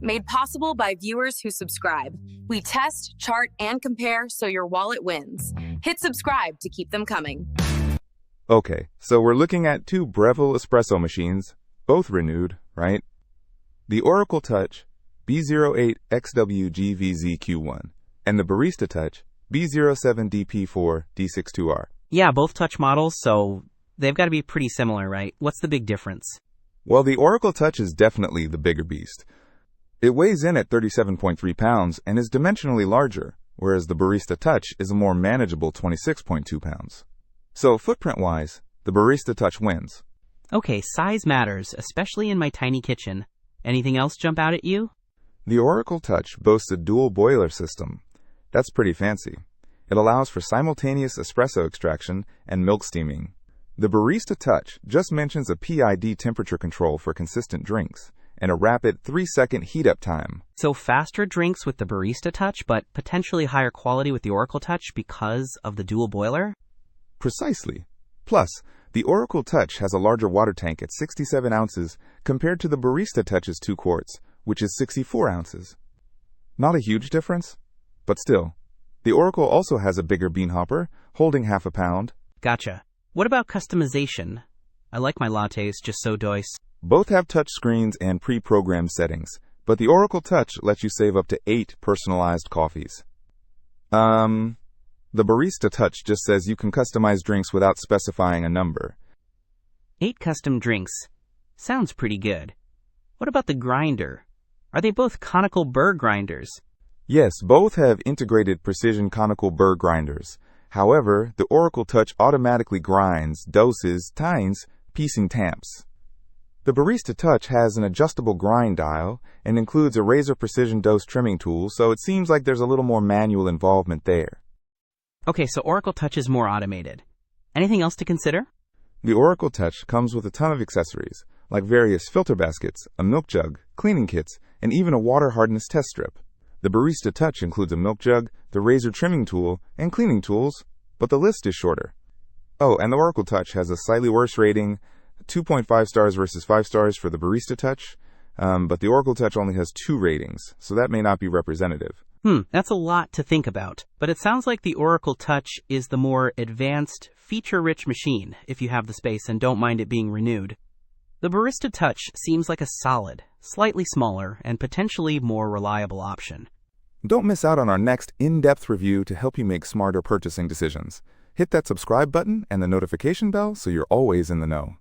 Made possible by viewers who subscribe. We test, chart, and compare so your wallet wins. Hit subscribe to keep them coming. Okay, so we're looking at two Breville Espresso machines, both renewed, right? The Oracle Touch B08XWGVZQ1 and the Barista Touch B07DP4D62R. Yeah, both Touch models, so they've got to be pretty similar, right? What's the big difference? Well, the Oracle Touch is definitely the bigger beast. It weighs in at 37.3 pounds and is dimensionally larger, whereas the Barista Touch is a more manageable 26.2 pounds. So footprint-wise, the Barista Touch wins. Okay, size matters, especially in my tiny kitchen. Anything else jump out at you? The Oracle Touch boasts a dual boiler system. That's pretty fancy. It allows for simultaneous espresso extraction and milk steaming. The Barista Touch just mentions a PID temperature control for consistent drinks and a rapid 3-second heat-up time. So faster drinks with the Barista Touch, but potentially higher quality with the Oracle Touch because of the dual boiler? Precisely. Plus, the Oracle Touch has a larger water tank at 67 ounces compared to the Barista Touch's 2 quarts, which is 64 ounces. Not a huge difference, but still. The Oracle also has a bigger bean hopper, holding half a pound. Gotcha. What about customization? I like my lattes just so doce. Both have touch screens and pre-programmed settings, but the Oracle Touch lets you save up to 8 personalized coffees. The Barista Touch just says you can customize drinks without specifying a number. 8 custom drinks. Sounds pretty good. What about the grinder? Are they both conical burr grinders? Yes, both have integrated precision conical burr grinders. However, the Oracle Touch automatically grinds, doses, tines, piecing tamps. The Barista Touch has an adjustable grind dial and includes a razor precision dose trimming tool, so it seems like there's a little more manual involvement there. Okay, so Oracle Touch is more automated. Anything else to consider? The Oracle Touch comes with a ton of accessories, like various filter baskets, a milk jug, cleaning kits, and even a water hardness test strip. The Barista Touch includes a milk jug, the razor trimming tool, and cleaning tools, but the list is shorter. Oh, and the Oracle Touch has a slightly worse rating, 2.5 stars versus 5 stars for the Barista Touch, but the Oracle Touch only has 2 ratings, so that may not be representative. That's a lot to think about, but it sounds like the Oracle Touch is the more advanced, feature-rich machine if you have the space and don't mind it being renewed. The Barista Touch seems like a solid, slightly smaller, and potentially more reliable option. Don't miss out on our next in-depth review to help you make smarter purchasing decisions. Hit that subscribe button and the notification bell so you're always in the know.